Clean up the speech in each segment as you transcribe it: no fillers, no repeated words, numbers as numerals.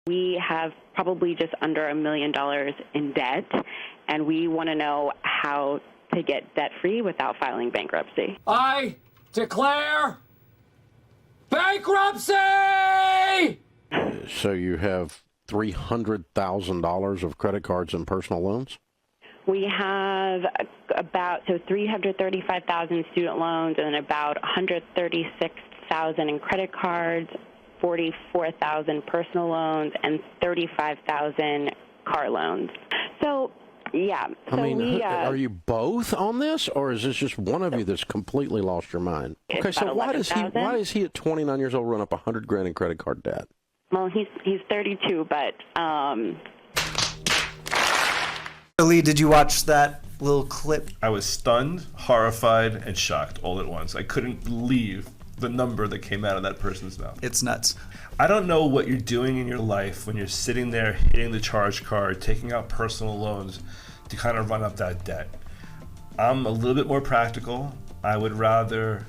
We have probably just under $1 million in debt, and we want to know how to get debt-free without filing bankruptcy. I declare bankruptcy! So you have $300,000 of credit cards and personal loans? We have about 335,000 student loans and about 136,000 in credit cards, 44,000 personal loans, and 35,000 car loans. So, yeah. I mean, are you both on this, or is this just one of you that's completely lost your mind? Okay, so why does he at 29 years old run up $100,000 in credit card debt? Well, he's 32, but Lee, did you watch that little clip? I was stunned, horrified, and shocked all at once. I couldn't believe the number that came out of that person's mouth. It's nuts. I don't know what you're doing in your life when you're sitting there hitting the charge card, taking out personal loans to kind of run up that debt. I'm a little bit more practical. I would rather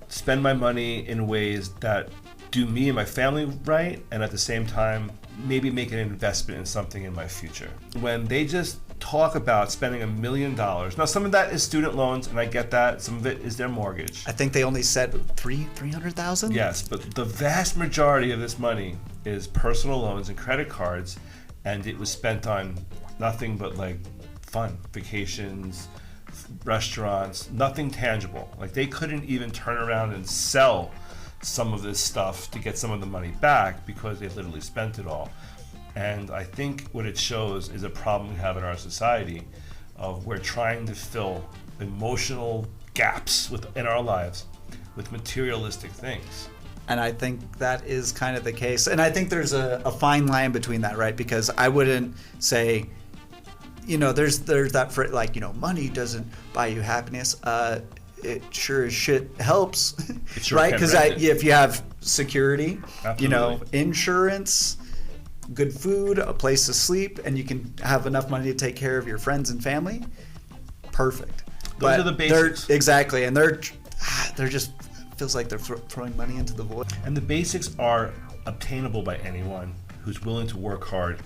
spend my money in ways that do me and my family right, and at the same time, maybe make an investment in something in my future. When they just talk about spending $1 million, now some of that is student loans, and I get that. Some of it is their mortgage. I think they only said 300,000. Yes, but the vast majority of this money is personal loans and credit cards, and it was spent on nothing but like fun, vacations, restaurants, nothing tangible. Like they couldn't even turn around and sell some of this stuff to get some of the money back because they literally spent it all. And I think what it shows is a problem we have in our society of we're trying to fill emotional gaps in our lives with materialistic things. And I think that is kind of the case. And I think there's a fine line between that, right? Because I wouldn't say, there's that for like, money doesn't buy you happiness. It sure as shit helps, sure right? Because if you have security, Absolutely. Insurance, good food, a place to sleep, and you can have enough money to take care of your friends and family, perfect. Those are the basics. Exactly, and they're just feels like they're throwing money into the void. And the basics are obtainable by anyone who's willing to work hard.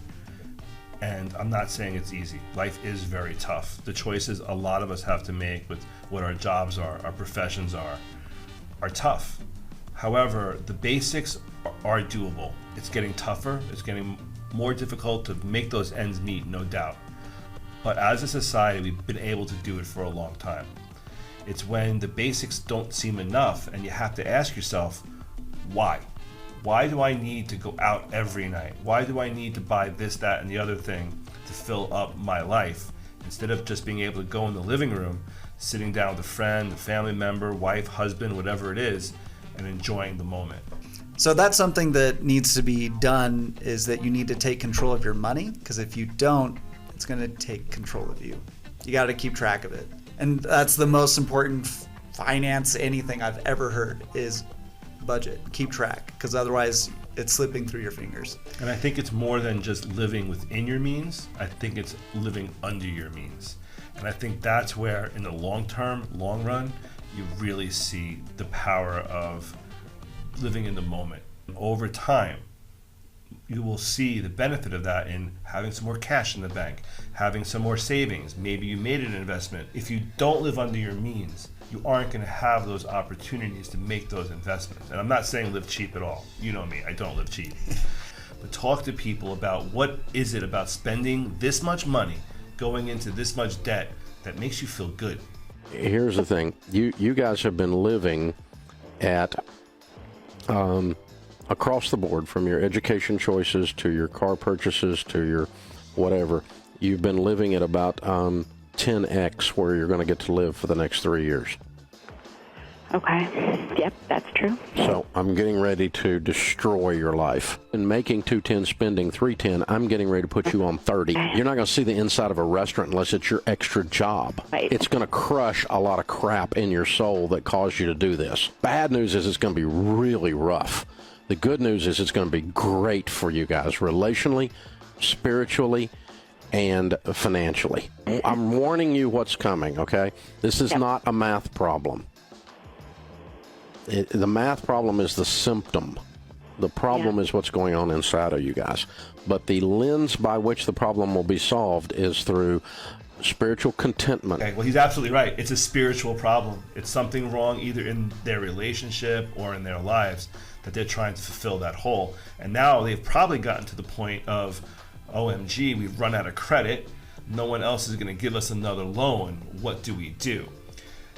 And I'm not saying it's easy. Life is very tough. The choices a lot of us have to make with what our jobs are, our professions are tough. However, the basics are doable. It's getting tougher. It's getting more difficult to make those ends meet, no doubt. But as a society, we've been able to do it for a long time. It's when the basics don't seem enough and you have to ask yourself, why? Why do I need to go out every night? Why do I need to buy this, that, and the other thing to fill up my life instead of just being able to go in the living room, sitting down with a friend, a family member, wife, husband, whatever it is, and enjoying the moment? So that's something that needs to be done, is that you need to take control of your money, because if you don't, it's going to take control of you. You got to keep track of it. And that's the most important finance anything I've ever heard is budget. Keep track, because otherwise it's slipping through your fingers. And I think it's more than just living within your means. I think it's living under your means. And I think that's where, in the long term, long run, you really see the power of living in the moment. Over time, you will see the benefit of that in having some more cash in the bank, having some more savings. Maybe you made an investment. If you don't live under your means, you aren't going to have those opportunities to make those investments. And I'm not saying live cheap at all. You know me, I don't live cheap. But talk to people about what is it about spending this much money, going into this much debt, that makes you feel good. Here's the thing. You guys have been living at across the board, from your education choices to your car purchases to your whatever. You've been living at about 10x where you're going to get to live for the next 3 years. Okay. Yep, that's true. So I'm getting ready to destroy your life. In making 210, spending 310, I'm getting ready to put you on 30. You're not going to see the inside of a restaurant unless it's your extra job. Right. It's going to crush a lot of crap in your soul that caused you to do this. Bad news is it's going to be really rough. The good news is it's going to be great for you guys relationally, spiritually, and financially. I'm warning you what's coming, okay? This is not a math problem. The math problem is the symptom. The problem is what's going on inside of you guys. But the lens by which the problem will be solved is through spiritual contentment. Okay, well, he's absolutely right. It's a spiritual problem. It's something wrong either in their relationship or in their lives that they're trying to fulfill that hole. And now they've probably gotten to the point of, OMG, we've run out of credit. No one else is going to give us another loan. What do we do?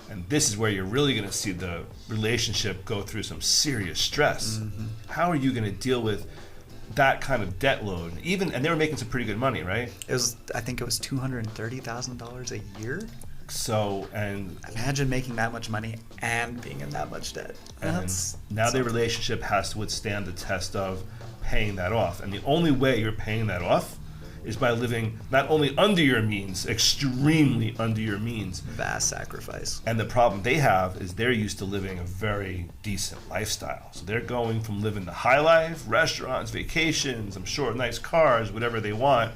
And this is where you're really going to see the relationship go through some serious stress. How are you going to deal with that kind of debt load? And they were making some pretty good money, right? I think it was $230,000 a year. So, and imagine making that much money and being in that much debt. Now their relationship has to withstand the test of paying that off. And the only way you're paying that off is by living not only under your means, extremely under your means. Vast sacrifice. And the problem they have is they're used to living a very decent lifestyle. So they're going from living the high life, restaurants, vacations, I'm sure nice cars, whatever they want,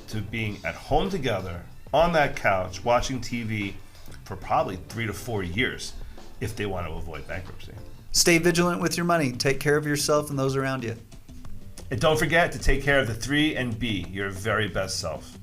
to being at home together, on that couch, watching TV for probably 3 to 4 years if they want to avoid bankruptcy. Stay vigilant with your money. Take care of yourself and those around you. And don't forget to take care of the 3 and be your very best self.